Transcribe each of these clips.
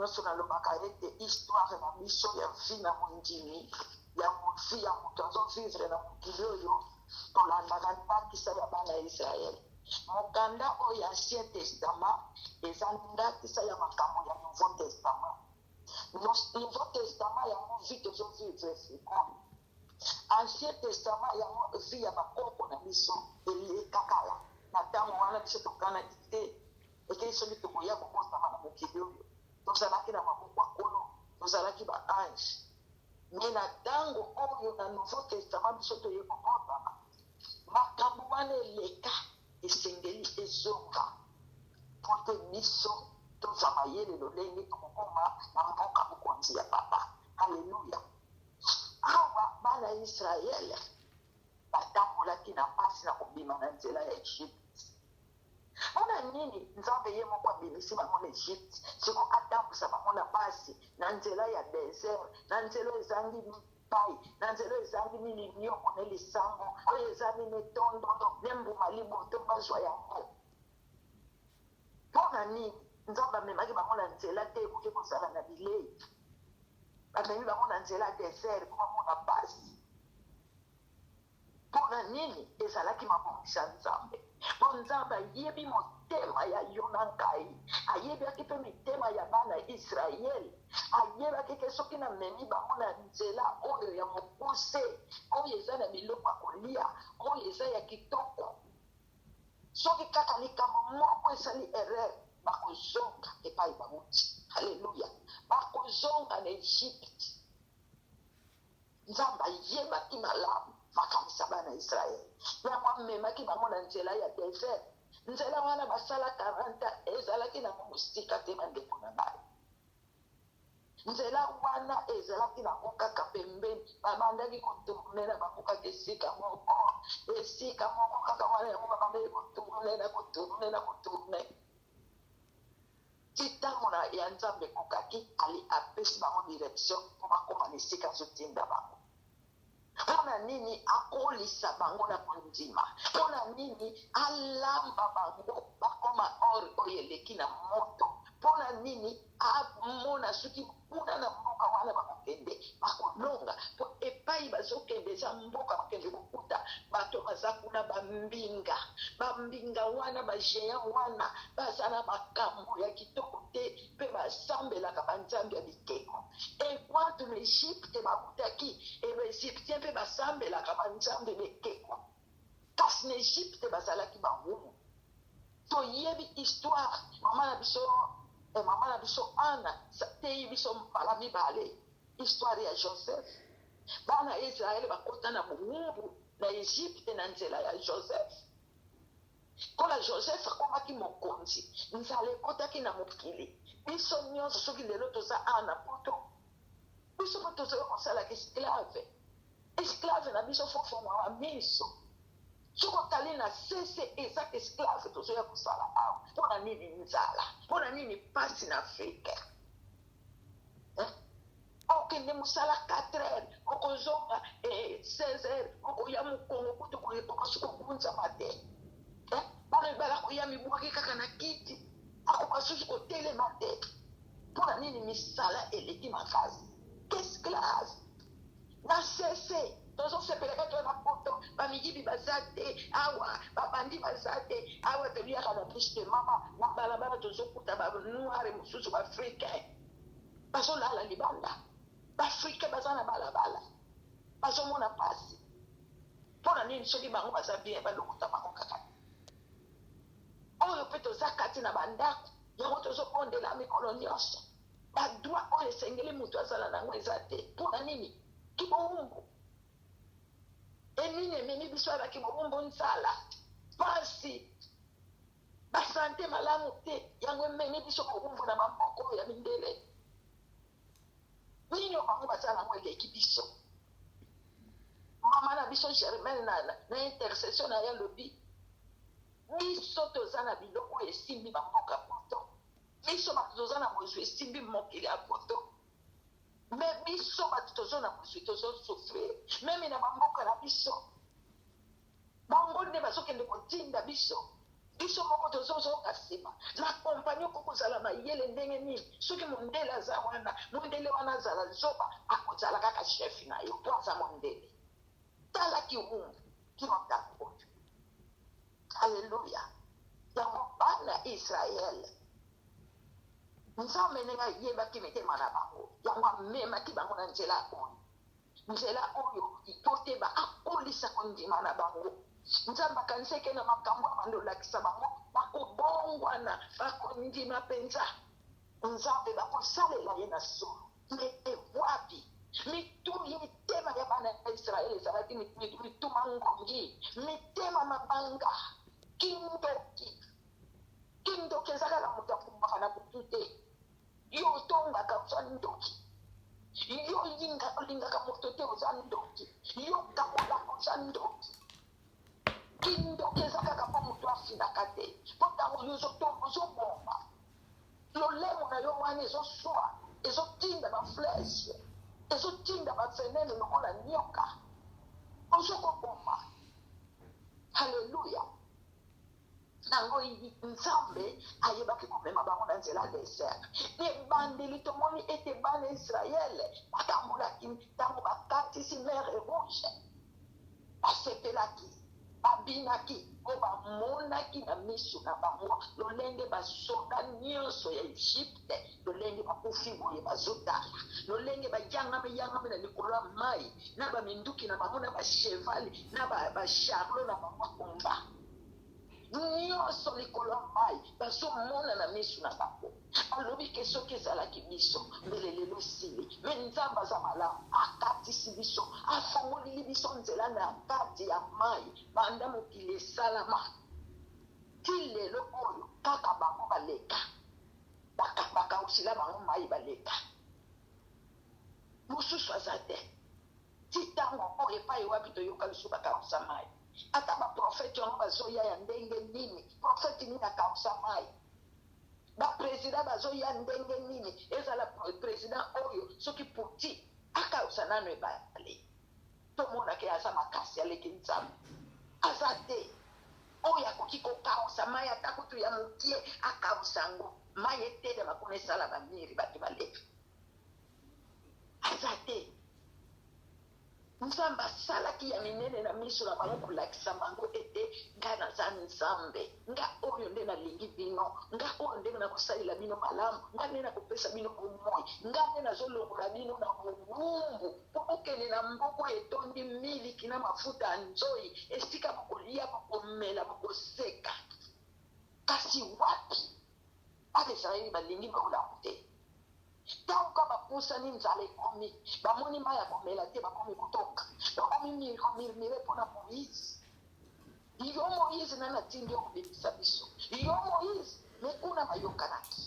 nyonso nalobaka ete histoire na biso ya vi na mondimi ya movi ya moto azovivre na mokili oyo tolandaka ndakisa ya bana ya Israele. Mokanda oyo ya Ancien Testament eza ndakisa ya makambo ya Nouveau Testament. Nouveau Testament yango vi tozovivre sikoyo. Ancien Testament yango vi ya bakoko na biso elekakala na ntango wana biso tokanaki te eke soki tokoya kokosama na mokili oyo tozalaki na maboko ya nkolo tozalaki baange. Me na ntango oyo na Nouveau Testament biso toye kokosama makambo wana eleka esengeli ezonga mpo te biso tozwa mayele lolenge tokokoma na mboka mokonzi ya papa. Halleluya. Awa bana ya Israele batambolaki na pasi na kobima na nzela ya Egypte. Mpona nini Nzambe ye moko abimisi bango na Egypte siko atambusa bango na pasi na nzela ya desert, na nzela ezangi mipai, na nzela ezangi milinioko na lisango oyo ezangi netondondo ne mbuma liboto bazwa yango? Mpona nini Nzambe amemaki bango na nzela te ekoki kozala na bilei? Bamemi bango na nzela desert mpo bamona pasi. Mpona nini ezalaki mabongisa Nzambe? Mpo Nzambe ayebi motema ya yo na ngai, ayebaki mpe mitema ya bana ya Israele, ayebaki ke soki namemi bango na nzela oyo ya mokuse oyo eza na biloko ya kolia oyo eza ya kitoko, soki kaka likambo moko esali erreur bakozonga epai bauti. Halleluya. Bakozonga na Egypte. Nzambe ayebaki malamu makamisa bana Israele yango amemaki bango na nzela ya desert. Nzela wana basala 40 ezalaki na mosika te bandeko na ngai. Nzela wana ezalaki na kaka pembeni babandaki kotourne na bakokaki esika moko kaka wana yango babandaki kotourne na kotourne. Titango na ya Nzambe kokaki ali apesi bango direction mpo bakoma na esika azotinda bango. Mpona nini akolisa bango na kondima? Mpona nini alamba bango bakoma or oyo eleki na moto? Mpona nini amona soki kuna na mboka wana bakokende bakolonga mpo epai bazokende eza mboka bakende kokuta bato baza kuna bambinga wana bagéant wana baza na makambo ya kitoko te mpe basambelaka banzambe ya bikeko. Ekwatu na Egypte bakutaki baegyptien mpe basambelaka banzambe bikeko, kasi na Egypte bazalaki bangumu. Toyebi histoire mama na biso Ana teyi biso mbala mibale histoire ya Joseph. Bana Israele bakota na buhumbu na Egypte na nzela ya Joseph. Kola Joseph akomaki mokonzi, nzala ekotaki na mokili. Biso nyonso soki lelo toza Ana poto biso mpo tozoya kosalaka esclave na biso fofoma wa miso. Soki otali na sese ezaka esclave tozoya kosala awa. Mpona nini nzala? Mpona nini pasi na Afrika? Okende mosala 4 heures okozonga 16 heures okoya mokongo kutu kokosi kokunzama te. Mpona ebala koya mibwaki kaka na kiti akoka susu kotelema te. Mpona nini misala eleki makasi? Esclave na sese tozosepelaka to na poto bamiyibi baza te awa babandi baza te awa toliaka na bouche de mama na balabala tozokuta banoire mosusu baafricain bazolala libanda, baafricain baza na balabala bazomona pasi. Mpona nini soki bango baza bien balokuta bango kaka oyo mpe toza kati na bandako yango tozobondela mikolo nyonso badroit oyo esengeli moto azala nango eza te. Mpona nini? Kibowumbu enini ememi biso ayebaki bowumbu nzala pasi basante malamu te yango ememi biso bowumbu na maboko ya mindele. Nini bango baza nango eleki biso? Mama na biso Germaine na intercession na ye lobi biso toza na biloko esimbi bamboka poto, biso bato toza na mozwi esimbi mokili ya poto, me biso bato tozo na mozwi tozosouffrir meme na bamboka na biso. Bango nde bazokende kotinda biso biso moko tozozoka nsima na kompani okokozala mayele ndenge nini soki mondele aza wana mondele wana azala zoba akozala kaka chef na yo po aza mondele tala kiwumbu kinotaka oyo alleluya yango bana israele nzambe ndenge ayebaki mitema na bango yango amemaki bango na nzela oyo toteba akolisa kondima na bango nzambe akanisa eke na makambo abandi olakisa bango bakobongwana bakondima mpenza nzambe bakosalela ye na solo wapi mitema ya bana ya israele ezalaki mituma ngongi mitema mabanga kindoki eza kaka moto akumbaka na butu te yo otongaka oza ndoki yo olingaka moto te oza ndoki yo kakolaka oza ndoki kindoki eza kaka mpo moto afinaka te mpo ntango yo ozobomba lolemo na yo wana ezoswa ezotinda bafleshe ezotinda bavenene lokola nyoka ozokobomba halleluya nango nzambe ayebaki komema bango na nzela ya desert ebandeli tomoni ete bana israele batambolaki ntango bakatisi mere rouge basepelaki babinaki po bamonaki na miso na bango lolenge basoda nyonso ya egypte lolenge bakufi boye bazotala lolenge bayangami na likolo ya mai na baminduki na bango na bachevali na bacharlo na bango akomba nyonso likolo ya mai bazomona na miso na bango alobi ke soki ezalaki biso mbele lelo esili me nzambe aza malamu akatisi biso afongolili biso nzela na kati ya mai banda mokili esalama ti lelo oyo kaka bango baleka bakausila bango mai baleka mosusu aza te ti ntango oyo epai wapi toyoka lisu bakausa mai ata baprofete yango bazoya ya ndenge nini profete nini akausa mai bapresident bazoya ndenge nini ezala president oyo soki puti akausa nano ebale tomonake aza makasi aleki nzambe aza te oyo akoki kokausa mai ata kutu ya mokie akausa yango mai etelema mpona esala bamiri bato baleki aza te nzambe asalaki ya minene na miso na bango kolakisa bango ete nga naza nzambe nga oyo nde nalingi bino nga oyo ndenge nakosalela bino malamu nga nde nakopesa bino bomoi nga nde nazolongola bino na mowumbu mpo bokende na mboko etondi miliki na mafuta ya nzoi esika bokolia bokomela bokoseka kasi wapi bana israeli balingi bolamu te ntango bapusani nzala ekomi bamoni mai ya komela te bakomi kotoka bakomi mirmire mpona moïse yo moïse nani atindi yo kobebisa biso yo moïse me kuna bayokanaki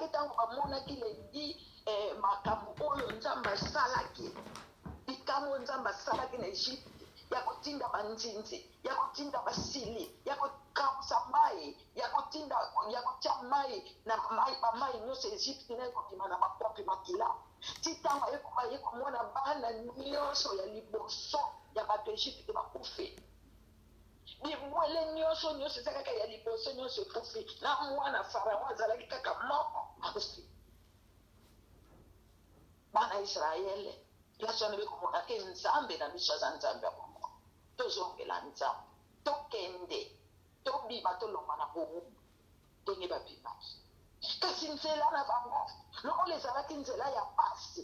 ntango bamonaki ledi makambo oyo nzambe asalaki bikambo nzambe asalaki na egypte ya kotinda banzinzi ya kotinda basili ya kokausa mai ya kotia mai na bamai nyonso egypte na ekokima na bapope makila ti ntango aye komona bana nyonso ya liboso ya bato egypte bakufi bibwele nyonso eza kaka ya liboso nyonso ekufi na mwana farao azalaki kaka moko akufi bana israele place wana bekomonake nzambe na miso aza nzambe ya bongo tozongela nzambe tokende tobima tolongwa na bomu ndenge babimaki kasi nzela na bango lokola ezalaki nzela ya pasi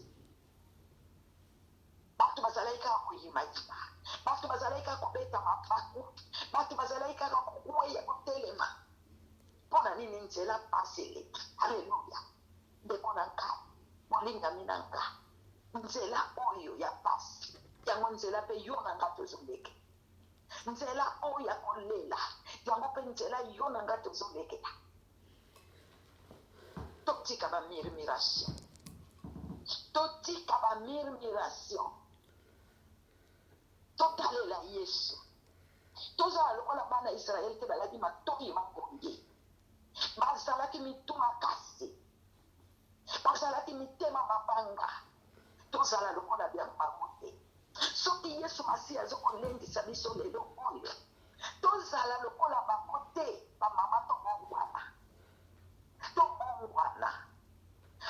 bato bazalaki kaka koyimayima bato bazalaki kaka kobeta mapaku bato bazalaki kaka kokweya kotelema mpona nini nzela pasi eleki alleluya ndeko na ngai molingami na ngai nzela oyo ya pasi yango nzela mpe yo na ngai tozoleka nzela oyo ya kolela yango mpe nzela yo na ngai tozolekela totika bamurmuration totalela yesu tozala lokola bana israele te balaki matoyi makongi bazalaki mitu makasi bazalaki mitema mabanga tozala lokola bya bango te soki yesu masiya azokolendisa biso lelo oyo tozala lokola bango te bamama tobongwana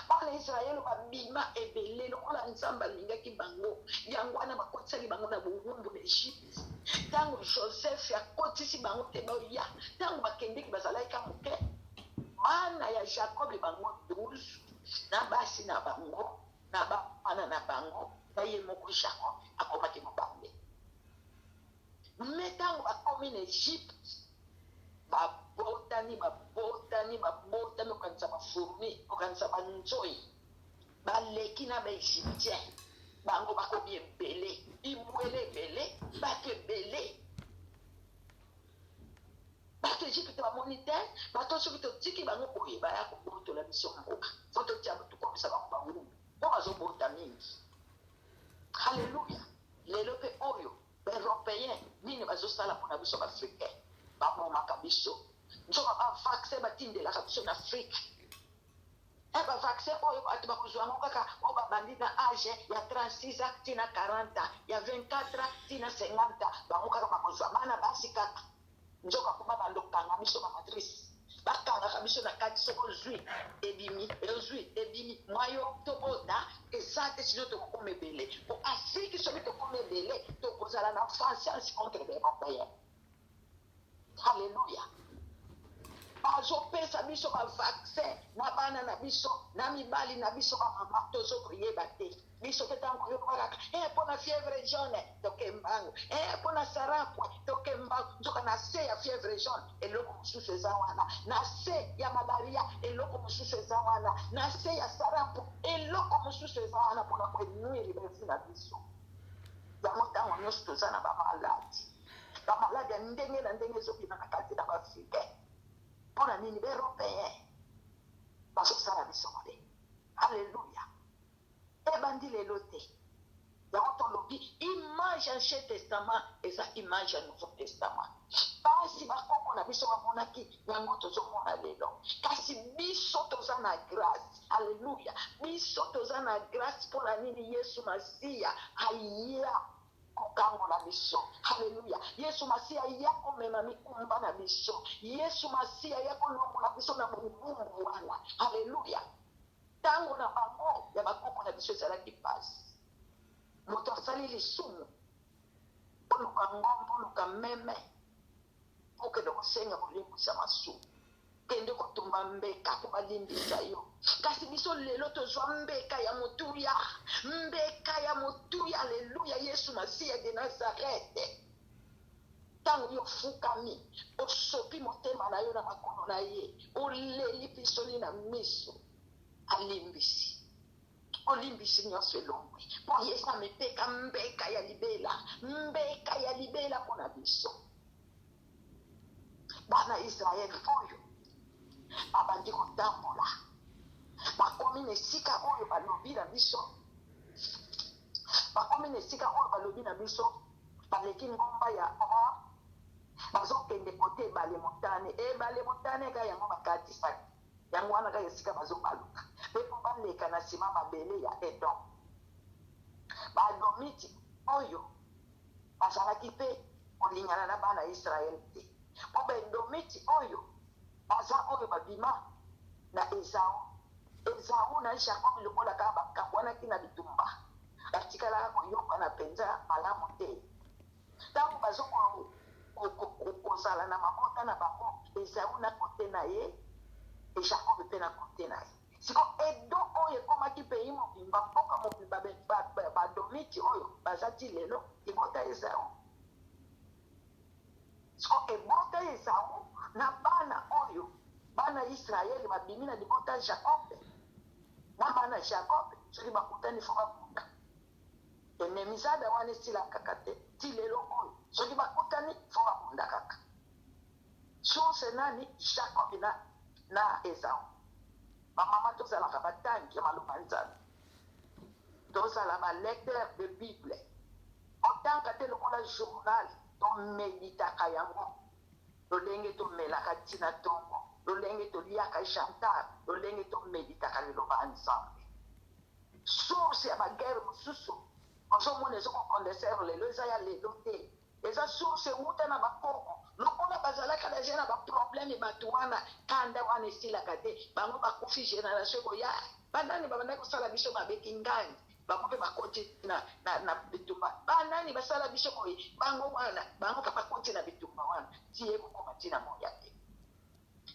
bana Israele babima ebele lokola nzambe alingaki bango yango wana bakotisaki bango na bowumbu na Egypte ntango Joseph akotisi bango te boya ntango bakendeki bazalaki ka moke bana ya Jacob bango 12 na basi na bango na bana na bango na ye moko Jacob akomaki mobambe me ntango bakomi na Egypte babotani okanisa bafourmi okanisa banzoi baleki na baegyptien bango bakomi ebele bibwele ebele bato ebele bato Egypte bamoni te bato soki totiki bango boye baya kobotola biso mboka fo totia tokomisa bango bawumbu mpo bazobota mingi. Halleluya. Lelo mpe oyo baeuropéen nini bazosala mpona biso baafricain babomaka biso nzoka bavaccin batindelaka biso na Afrique bavaccin oyo bato bakozwa yango kaka oyo babandi na age ya 36 ans tina 40 ans ya 24 ans tina 50 ans bango kaka bakozwa bana basi kaka nzoka kuba bandokanga biso bamatrice bakangaka biso na kati soko ozwi ebimi mwayo tobota eza te sino tokokoma ebele po Afrique soki tokoma ebele tokozala na faciance contre les européens. Halleluya. Bazopesa biso bavaccin na bana na biso na mibali na biso bamama tozokoyeba te biso mpe ntango oyokaka mpona fièvre jaune tokembango mpona sarapwe tokembango nzoka na se ya fièvre jaune eloko mosusu eza wana na se ya malaria eloko mosusu eza wana na se ya sarapwe eloko mosusu eza wana mpona koenuiri bevi na biso yango ntango nyonso toza na bamaladi ya ndenge na ndenge ezobima na kati na baafrikain mpona nini baeuropéen bazosala biso mabe. Halleluya. Ebandi lelo te yango tolobi image ancien testament eza image ya nouveau testament basi bakoko na biso bamonaki yango tozomona lelo kasi biso toza na grâce. Halleluya. Biso toza na grâce mpona nini Yesu Masiya aya kokangola biso. Halleluya. Yesu Masiya aya komema mikumba na biso. Yesu Masiya aya kolongola biso na mobumbu wana. Halleluya. Tango na bango ya bakoko na biso ezalaki pasi moto asali lisumu oluka ngombo oluka meme okende kosenga kolimbisa masumu kende kotumba mbeka po balimbisa yo kasi biso lelo tozwa mbeka ya motuya Aleluya. Yesu Masiya de Nazarete ntango yo ofukami osopi motema na yo na makolo na ye oleli pisoli na miso olimbisi nyonso elongwe mpo Yesu amepeka mbeka ya libela mpona biso bana Israeli oyo babandi kotambola bakomi na esika oyo balobi na biso baleki ngomba ya or bazokende kote ebale motane ka yango bakatisaki yango wana kaka esika bazobaluka mpe mpo baleka na nsima mabele ya Edom. Badomiti oyo bazalaki mpe kolingana na bana Israele te mpo badomiti oyo baza oyo babima na Ezau na Jacob lokola kaka bakabwanaki na bitumba batikalaka koyokana mpenza malamu te ntango bazokozala na mabota na bango Ezau na kote na ye Jacob mpe na kote na ye siko Edom oyo ekomaki pays mobimba mboka mobimba badomiti oyo baza ti lelo ebota Ezau siko ebota Ezau na bana Israeli babimi na libota Jacob na bana Jacob soki bakutani fo bakuta enemizada wana esilaka kaka te ti lelo oyo soki bakutani fo bakunda kaka source nani Jacob na Ezau. Bamama tozalaka batangi ya maloba nzambe tozala balecteur de Bible otanga te lokola journal tomeditaka yango lolenge tomelaka ntina ntongo lolenge toliaka chantal lolenge tomeditaka liloba nzambe source ya bagere mosusu ozomona ezokokondesere lelo eza ya lelo te eza source euta na bakoko lokola bazalaka deja na baproblème bato wana kanda wana esilaka te bango bakufi génération koya banani babandaki kosala biso babeki ngani bango mpe bakoti na bitumba banani basala biso boye bango wana bango mpe bakoti na bitumba wana tie kokoma ntina moya te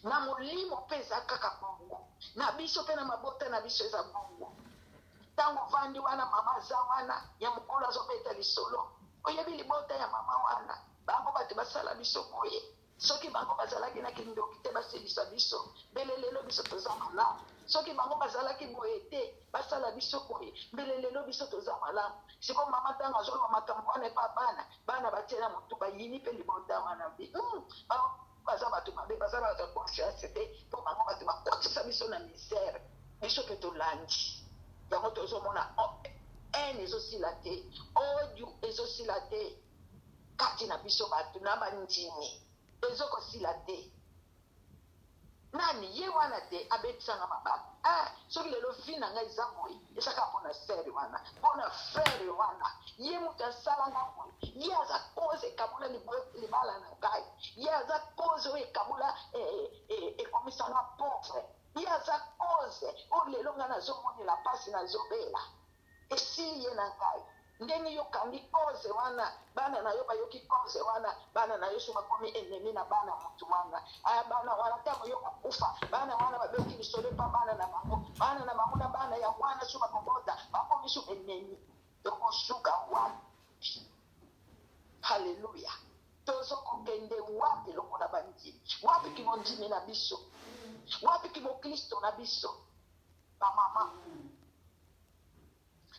na molimo mpe eza kaka bongo na biso mpe na mabota na biso eza bongo ntango vandi wana mama aza wana ya mokolo azobeta lisolo oyebi libota ya mama wana bango bato basala biso boye soki bango bazalaki na kindoki te basilisa biso mbele lelo biso toza malamu soki bango bazalaki boye te basala biso boye mbele lelo biso toza malamu siko mama ntango azoloba makambo wana epa bana batie na motu bayini mpe libota wana bi baza bato mabe baza bato ya conscience te mpo bango bato bakotisa biso na misere biso mpe tolandi yango tozomona ene ezosila te odio ezosila te kati na biso bato na bandimi ezokosila te nani ye wana te abetisanga mabaku soki lelo vi na ngai eza boye ezaka mpona sere wana mpona frere wana ye moto asalanga boye ye aza koze ekabula libala na ngai ye aza koze oyo ekabula ekomisanga pauvre ye aza koze oyo lelo ngai nazomonela mpasi nazobela esili ye na ngai ndenge yokangi koze wana bana na yo bayoki koze wana bana na yo so bakomi ennemi na bana motu wana bana wana ntango yo bakufa bana wana babeoki lisolo epa bana na bango na bana ya wana so bakobota bakomi so ennemi tokosuka wapi halleluya tozokokende wapi lokola bandimi wapi kimondimi na biso wapi kimokristo na biso bamama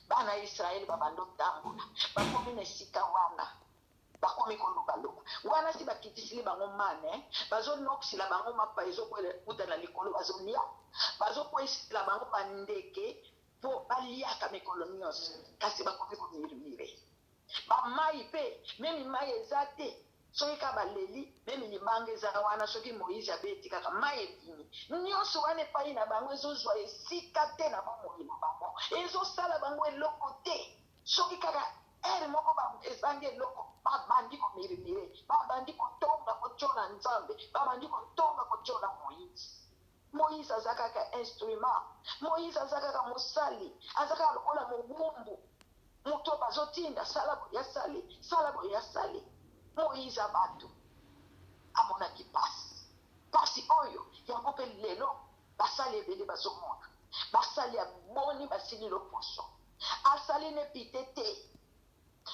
bana ya Israeli babando tambola bakomi na esika wana bakomi kolobaloba wana si bakitisili bango mane bazonokisila bango mapa ezokuta na likolo bazolia bazokwesila bango bandeke mpo baliaka mikolo nyonso kasi bakomi komirimire bamai mpe memi mai eza te soki ka baleli memi libanga eza wana soki moïse abeti kaka mai ebimi nyonso wana epai na bango ezozwa esika te na bomoi na bango ezosala bango eloko te soki kaka ere moko ezangi eloko babandi komirimire babandi kotonga kotyola nzambe babandi kotonga kotyola moïse aza kaka instrument moïse aza kaka mosali aza kaka lokola mobumbu moto bazotinda sala boye asali moïse abato amonaki pasi oyo yango mpe lelo basali ebele bazomona basali aboni basili loposo asali nepite te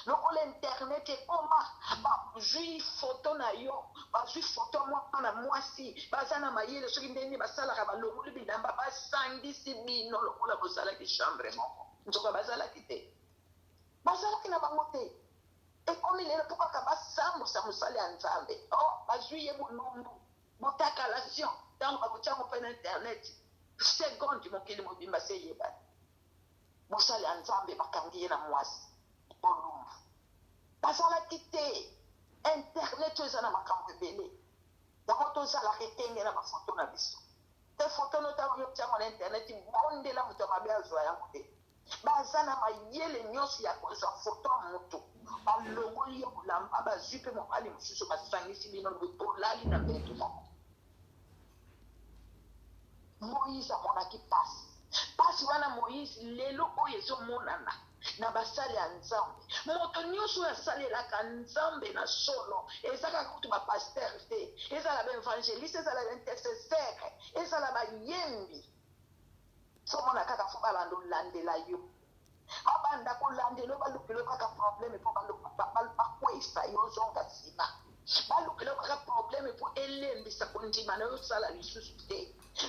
lokola internet ekoma bazwi foto na yo bazwi foto mwana mwasi baza na mayele soki ndenge basalaka balongoli bilamba basangisi bino lokola bozalaki chambre moko nzoka bazalaki te bazalaki na bango te ekomi lelo mpo kaka basambusa mosali ya nzambe bazwi ye bolumbu botakalation ntango bakotyango mpe na internet seconde mokili mobimba se eyebani mosali ya nzambe bakangi ye na mwasi bolumbu bazalaki te internet oyo eza na makambo ebele yango tozalaka etenge na bafoto na biso te foto notango yotyango na internet bondela moto ya mabe azwa yango te baza na mayele nyonso ya kozwa foto ya moto balongoli ye bolamba bazwi mpe mobali mosusu basangisi bino bolali na mbeto moko moïse amonaki pasi wana moïse lelo oyo ezomonana na basali ya nzambe moto nyonso oyo asalelaka nzambe na solo ezaka kutu bapaster te ezala baevangeliste ezala baintercesseur ezala bayembi somona kaka fo balanda olandela yo babanda kolandela balukelo kaka probleme mpo bakwesa yo ozonga nsima balukelo kaka probleme mpo elembisa kondima na yo osala lisusu te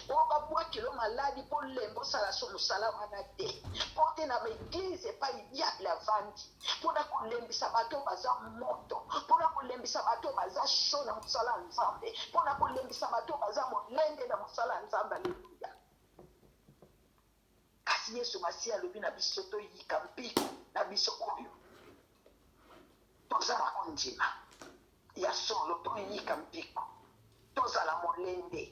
po babwakelo maladi mpo lemba osala so mosala wana te mpo te na baeglize epai diable avandi mpona kolembisa bato baza moto mpona kolembisa bato baza sho na mosala ya nzambe mpona kolembisa bato baza molende na mosala ya nzambe aleluya kasi yesu masi alobi na biso toyika mpiko na biso oyo tozala kondima ya solo toyika mpiko tozala molende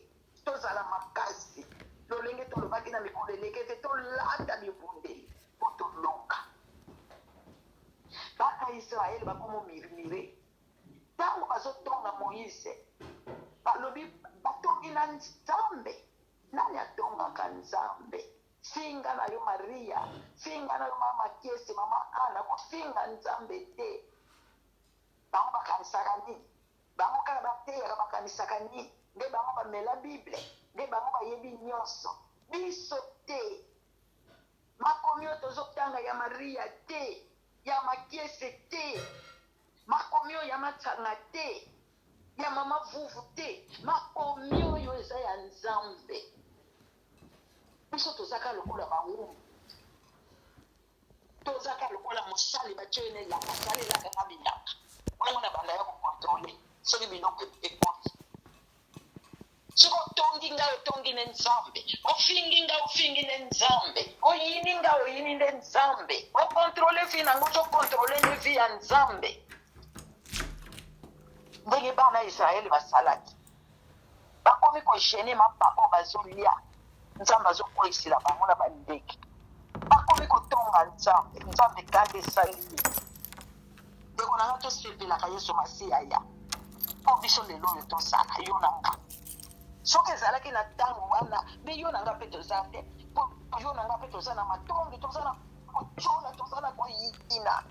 tozala makasi lolenge tolobaki na mikolo eleke te tolanda mibundeli mpo tolonga baka israele bakomo mirimire bazotonga Moïse balobi batongi na Nzambe. Nani atongaka Nzambe? Finga na yo Maria, finga na yo mama Kiesi, mama Ana, kofinga Nzambe te. Bango bakanisaka nini? Bango kaka bateyaka bakanisaka nini? Nde bango bamela Bible, nde bango bayebi nyonso. Biso te. Makomi oyo tozotanga ya Maria te, ya Makiese te, makomi oyo ya Matsanga te, ya mama Vuvu te, makomi oyo eza ya Nzambe. Biso tozaka lokola bangu, tozaka lokola mosali bachene la mosali la kaka bilaka. Wango na banda ya kukontrole, soki biloko ekoti. Soko tongi nga otongi ne Nzambe, ofingi nga ofingi ne Nzambe, oyini nga oyini ne Nzambe, okontrole fi nango okontrole ne vi ya Nzambe. Ndenge bana Israeli basalaki, bakomi kogene mapako bazolia, Nzambe azokwesila bango na bandeki. Bakomi kotonga Nzambe, Nzambe kande esali. Ndeko nanga tosepelaka Yesu Masiya ya, po biso lelo oyo tosala yo nanga. Soki ezalaki na ntango wana, me yo nanga mpe toza te, po yo nanga mpe toza na matongi, toza na kochola, toza na koyina.